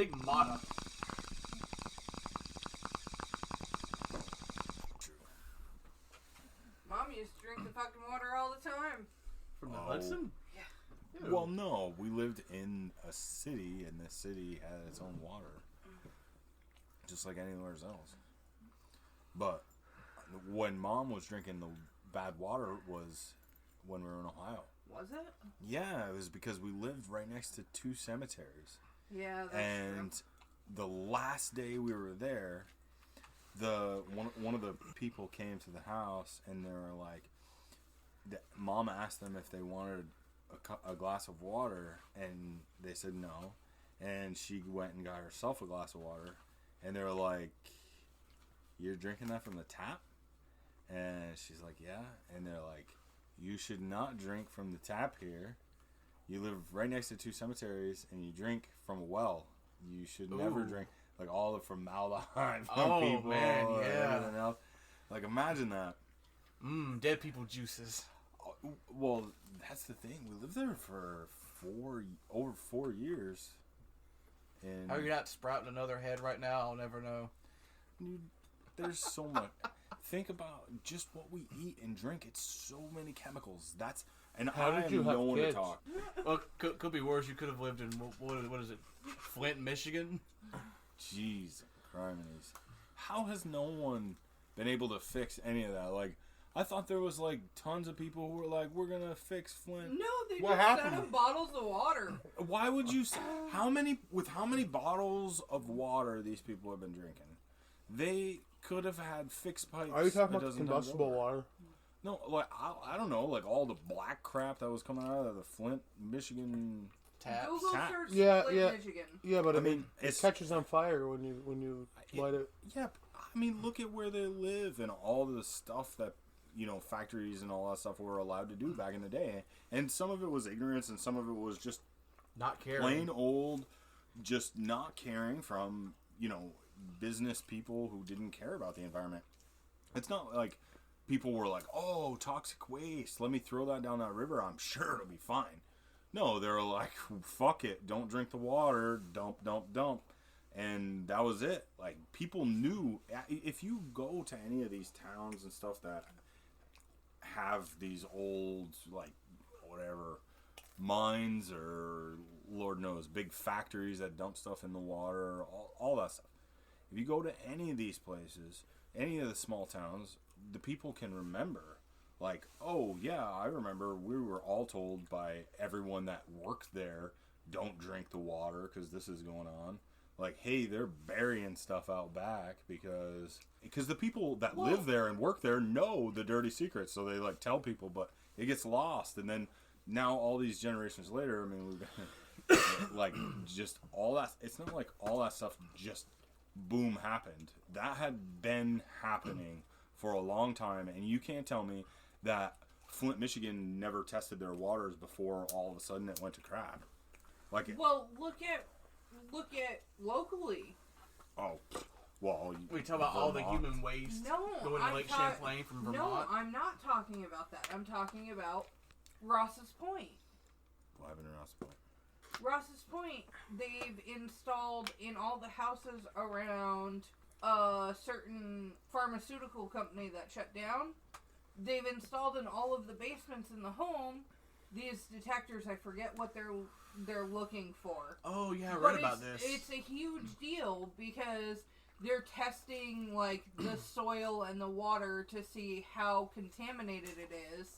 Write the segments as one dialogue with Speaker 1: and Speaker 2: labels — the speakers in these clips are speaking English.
Speaker 1: Stigmata.
Speaker 2: Mom used to drink the fucking water all the time.
Speaker 1: From the Hudson?
Speaker 2: Yeah.
Speaker 1: Ew.
Speaker 3: Well, no. We lived in a city, and the city had its own water. Just like anywhere else. But when Mom was drinking the bad water was when we were in Ohio.
Speaker 2: Was it?
Speaker 3: Yeah, it was because we lived right next to 2 cemeteries.
Speaker 2: Yeah, that's
Speaker 3: And
Speaker 2: true.
Speaker 3: the last day we were there, one of the people came to the house and they were like, Mom asked them if they wanted a glass of water, and they said no. And she went and got herself a glass of water, and they were like, "You're drinking that from the tap?" And she's like, "Yeah." And they're like, "You should not drink from the tap here. You live right next to 2 cemeteries, and you drink from a well. You should never drink like all the formaldehyde from people
Speaker 1: man,
Speaker 3: and
Speaker 1: yeah.
Speaker 3: everything else." Like, imagine that.
Speaker 1: Dead people juices.
Speaker 3: Well, that's the thing. We lived there for over 4 years. And
Speaker 1: How you're not sprouting another head right now, I'll never know.
Speaker 3: dude, there's so much. Think about just what we eat and drink. It's so many chemicals.
Speaker 4: How did you have
Speaker 3: no one
Speaker 4: kids?
Speaker 3: to talk.
Speaker 1: Well, could be worse. You could have lived in, what is it, Flint, Michigan?
Speaker 3: Jeez, criminies. How has no one been able to fix any of that? Like, I thought there was like tons of people who were like, "We're gonna fix Flint."
Speaker 2: No, they
Speaker 4: What
Speaker 2: just
Speaker 4: happened?
Speaker 2: sent him bottles of water.
Speaker 3: Why would you? How many bottles of water these people have been drinking? They could have had fixed pipes.
Speaker 4: Are you talking
Speaker 3: a
Speaker 4: about the
Speaker 3: dozen times
Speaker 4: combustible
Speaker 3: over.
Speaker 4: water?
Speaker 3: No, like I don't know, like all the black crap that was coming out of the Flint, Michigan.
Speaker 1: Taps.
Speaker 2: Google
Speaker 3: Tap.
Speaker 2: search
Speaker 4: Yeah,
Speaker 2: Flint,
Speaker 4: yeah.
Speaker 2: Michigan.
Speaker 4: Yeah, but
Speaker 3: I
Speaker 4: I
Speaker 3: mean,
Speaker 4: mean, it
Speaker 3: it's-
Speaker 4: catches on fire when you light it.
Speaker 3: Yeah, I mean, look at where they live and all the stuff that, factories and all that stuff were allowed to do back in the day. And some of it was ignorance, and some of it was just
Speaker 1: Not caring.
Speaker 3: plain old, just not caring from, business people who didn't care about the environment. It's not like people were like, "Oh, toxic waste, let me throw that down that river, I'm sure it'll be fine." No, they were like, "Fuck it, don't drink the water, dump, dump, dump." And that was it. Like, people knew. If you go to any of these towns and stuff that have these old, like, whatever, mines or Lord knows, big factories that dump stuff in the water, all that stuff. If you go to any of these places, any of the small towns, the people can remember. Like, "Oh, yeah, I remember we were all told by everyone that worked there, don't drink the water because this is going on." Like, hey, they're burying stuff out back because the people that live there and work there know the dirty secrets, so they like tell people, but it gets lost. And then now all these generations later, I mean, we've like just all that. It's not like all that stuff just boom happened. That had been happening for a long time, and you can't tell me that Flint, Michigan never tested their waters before all of a sudden it went to crap. Like,
Speaker 2: Well, look at locally.
Speaker 1: We talk about all the
Speaker 3: Vermont.
Speaker 1: human waste
Speaker 2: No,
Speaker 1: going to
Speaker 2: I'm
Speaker 1: Lake
Speaker 2: ta-
Speaker 1: Champlain from
Speaker 2: No,
Speaker 1: Vermont.
Speaker 2: I'm not talking about that. I'm talking about Ross's Point.
Speaker 3: What happened to Ross Point?
Speaker 2: Ross's Point, they've installed in all the houses around a certain pharmaceutical company that shut down. They've installed in all of the basements in the home these detectors. I forget what they're looking for.
Speaker 1: Oh, yeah, I
Speaker 2: But
Speaker 1: read about this.
Speaker 2: It's a huge deal because they're testing like the soil and the water to see how contaminated it is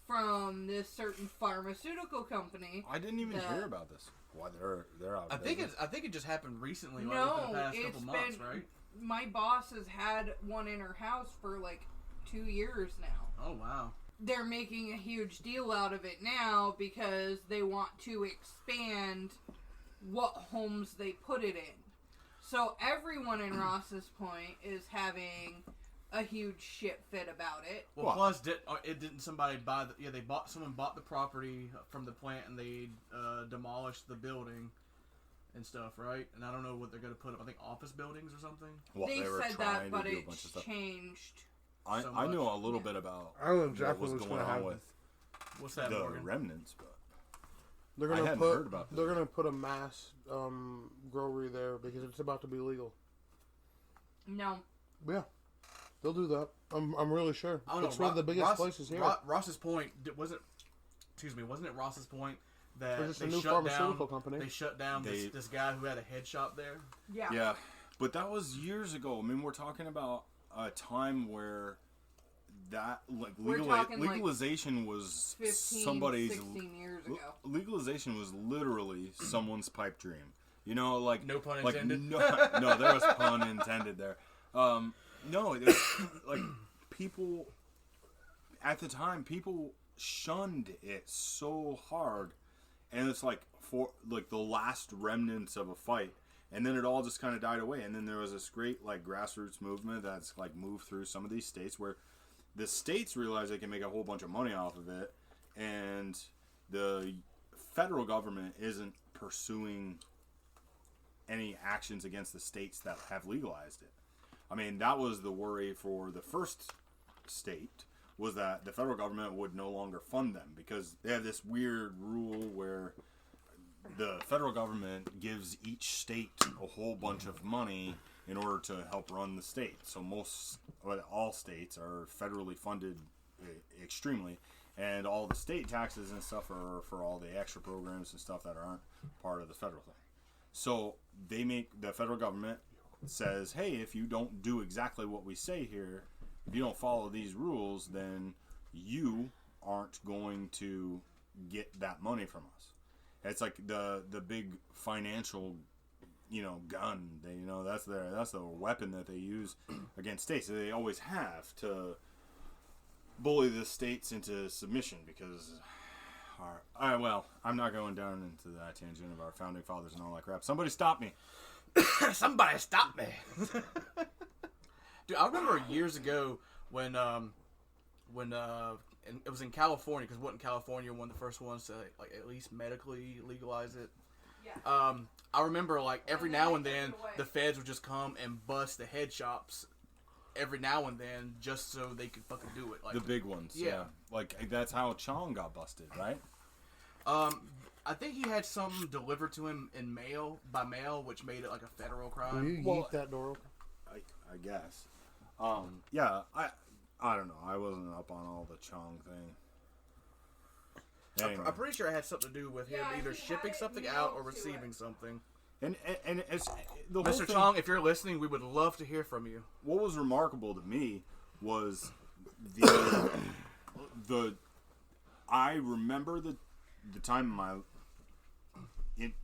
Speaker 2: from this certain pharmaceutical company.
Speaker 3: I didn't even hear about this. Why they're out?
Speaker 1: I think it just happened recently, like
Speaker 2: No,
Speaker 1: within the past
Speaker 2: it's
Speaker 1: couple months,
Speaker 2: been-
Speaker 1: right?
Speaker 2: My boss has had one in her house for like 2 years now.
Speaker 1: Oh, wow.
Speaker 2: They're making a huge deal out of it now because they want to expand what homes they put it in. So everyone in Ross's Point is having a huge shit fit about it.
Speaker 1: Well,
Speaker 3: What?
Speaker 1: plus, didn't somebody buy the... Yeah, someone bought the property from the plant and they demolished the building and stuff, right? And I don't know what they're going to put up. I think office buildings or something?
Speaker 3: Well,
Speaker 2: They
Speaker 3: were
Speaker 2: said
Speaker 3: trying
Speaker 2: that,
Speaker 3: to
Speaker 2: but
Speaker 3: do a bunch of
Speaker 2: it's
Speaker 3: stuff.
Speaker 2: changed.
Speaker 3: I
Speaker 1: so
Speaker 3: know
Speaker 1: much.
Speaker 3: a little
Speaker 2: Yeah.
Speaker 3: bit about
Speaker 4: I don't know
Speaker 3: what
Speaker 4: exactly
Speaker 3: was
Speaker 4: what's
Speaker 3: going
Speaker 4: gonna
Speaker 3: on
Speaker 4: happen.
Speaker 3: with
Speaker 1: What's that,
Speaker 3: the
Speaker 1: Morgan?
Speaker 3: remnants, but
Speaker 4: They're
Speaker 3: I
Speaker 4: gonna
Speaker 3: hadn't heard about
Speaker 4: They're
Speaker 3: that.
Speaker 4: gonna put a mass growery there because it's about to be legal.
Speaker 2: No.
Speaker 4: Yeah, they'll do that. I'm really sure.
Speaker 1: I don't know.
Speaker 4: It's one of the biggest places here.
Speaker 1: Ross's point wasn't it Ross's point that
Speaker 4: It's just a
Speaker 1: they
Speaker 4: new
Speaker 1: shut
Speaker 4: pharmaceutical
Speaker 1: down?
Speaker 4: company.
Speaker 1: They shut down this guy who had a head shop there.
Speaker 2: Yeah.
Speaker 3: Yeah, but that was years ago. I mean, we're talking about a time where that
Speaker 2: We're talking, like,
Speaker 3: legalization was
Speaker 2: 15,
Speaker 3: somebody's
Speaker 2: 16 years ago.
Speaker 3: legalization was literally someone's pipe dream. You know, like
Speaker 1: No pun
Speaker 3: like,
Speaker 1: intended.
Speaker 3: No, there was pun intended there. No, it was, like people at the time, people shunned it so hard, and it's like for like the last remnants of a fight, and then it all just kind of died away. And then there was this great like grassroots movement that's like moved through some of these states where the states realize they can make a whole bunch of money off of it, and the federal government isn't pursuing any actions against the states that have legalized it. I mean, that was the worry for the first state, was that the federal government would no longer fund them because they have this weird rule where the federal government gives each state a whole bunch of money in order to help run the state. So all states are federally funded extremely, and all the state taxes and stuff are for all the extra programs and stuff that aren't part of the federal thing. So the federal government says, hey, if you don't do exactly what we say here, if you don't follow these rules, then you aren't going to get that money from us. It's like the big financial, gun. That's the weapon that they use against states. They always have to bully the states into submission because. Well, I'm not going down into that tangent of our founding fathers and all that crap. Somebody stop me.
Speaker 1: Somebody stop me. Dude, I remember years ago when it was in California, because wasn't California one of the first ones to like at least medically legalize it?
Speaker 2: Yeah.
Speaker 1: I remember like every
Speaker 2: And then
Speaker 1: now
Speaker 2: they
Speaker 1: and
Speaker 2: took it
Speaker 1: then
Speaker 2: away.
Speaker 1: the feds would just come and bust the head shops every now and then just so they could fucking do it. Like
Speaker 3: The big ones, yeah. Like that's how Chong got busted, right?
Speaker 1: I think he had something delivered to him by mail, which made it like a federal
Speaker 4: Will
Speaker 1: crime.
Speaker 4: you yeet that door open?
Speaker 3: I guess. Yeah, I don't know. I wasn't up on all the Chong thing. Anyway.
Speaker 1: I'm pretty sure it had something to do with him
Speaker 2: Yeah,
Speaker 1: either
Speaker 2: he had
Speaker 1: shipping
Speaker 2: it
Speaker 1: something
Speaker 2: mailed
Speaker 1: out or
Speaker 2: to
Speaker 1: receiving
Speaker 2: it.
Speaker 1: something.
Speaker 3: And it's the whole
Speaker 1: Mr.
Speaker 3: thing,
Speaker 1: Chong, if you're listening, we would love to hear from you.
Speaker 3: what was remarkable to me was the I remember the time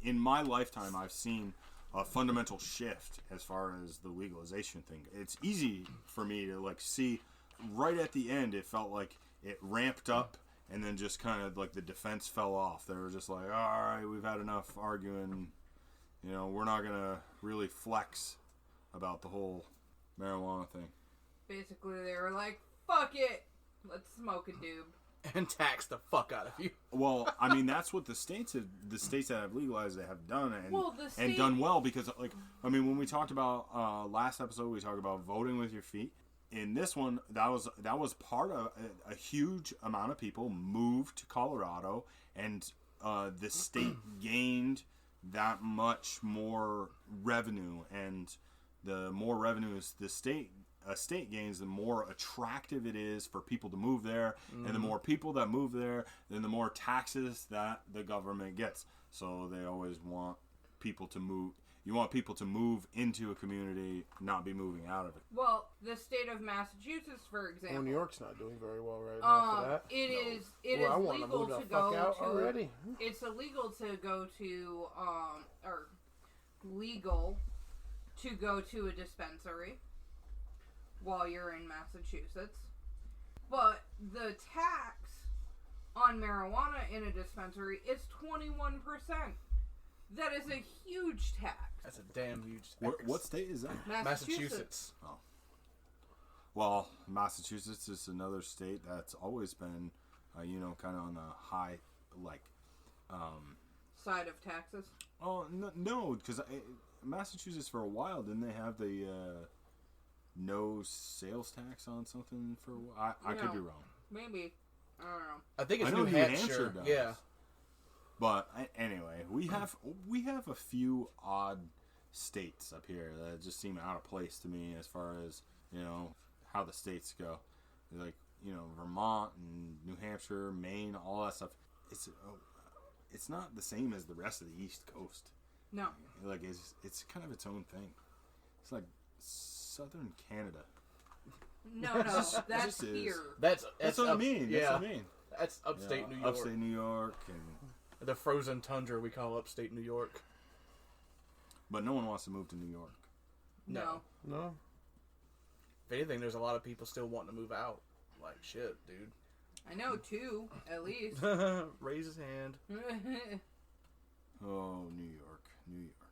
Speaker 3: in my lifetime I've seen a fundamental shift as far as the legalization thing. It's easy for me to like see right at the end. It felt like it ramped up and then just kind of like the defense fell off. They were just like, all right, we've had enough arguing. We're not gonna really flex about the whole marijuana thing.
Speaker 2: Basically, they were like, fuck it. Let's smoke a doob.
Speaker 1: And tax the fuck out of you.
Speaker 3: Well, I mean, that's what the states that have legalized it have done, and done well, because, like, I mean, when we talked about last episode, we talked about voting with your feet. In this one, that was part of a huge amount of people moved to Colorado, and the state gained that much more revenue, and the more revenues a state gains, the more attractive it is for people to move there, and the more people that move there, then the more taxes that the government gets. So they always want people to move. You want people to move into a community, not be moving out of it.
Speaker 2: Well, the state of Massachusetts, for example.
Speaker 4: Well, New York's not doing very well right now for that.
Speaker 2: It is
Speaker 4: I want to
Speaker 2: legal
Speaker 4: move
Speaker 2: to
Speaker 4: the fuck
Speaker 2: go
Speaker 4: out
Speaker 2: to.
Speaker 4: already.
Speaker 2: It's illegal to go to or legal to go to a dispensary while you're in Massachusetts, but the tax on marijuana in a dispensary is 21%. That is a huge tax.
Speaker 1: That's a damn huge tax.
Speaker 3: What state is that?
Speaker 1: Massachusetts.
Speaker 3: Oh. Well, Massachusetts is another state that's always been, kind of on the high, like,
Speaker 2: Side of taxes.
Speaker 3: Oh, no, because Massachusetts for a while, didn't they have the no sales tax on something for a while? I could be wrong.
Speaker 2: Maybe. I don't know.
Speaker 1: I think it's
Speaker 3: I know
Speaker 1: New
Speaker 3: New
Speaker 1: Hampshire.
Speaker 3: Hampshire does.
Speaker 1: Yeah.
Speaker 3: But anyway, we have a few odd states up here that just seem out of place to me as far as, you know, how the states go. Like, you know, Vermont and New Hampshire, Maine, all that stuff. It's not the same as the rest of the East Coast.
Speaker 2: No.
Speaker 3: Like, it's kind of its own thing. It's like Southern Canada.
Speaker 2: No, that's
Speaker 3: This is-
Speaker 2: here.
Speaker 1: That's
Speaker 3: That's what I mean.
Speaker 1: Yeah,
Speaker 3: That's what I mean.
Speaker 1: that's upstate
Speaker 3: You know,
Speaker 1: New York.
Speaker 3: Upstate New York, and
Speaker 1: The frozen tundra we call upstate New York.
Speaker 3: but no one wants to move to New York.
Speaker 2: No.
Speaker 4: No.
Speaker 1: If anything, there's a lot of people still wanting to move out. Like, shit, dude.
Speaker 2: I know 2, at least.
Speaker 1: Raise his hand.
Speaker 3: Oh, New York, New York.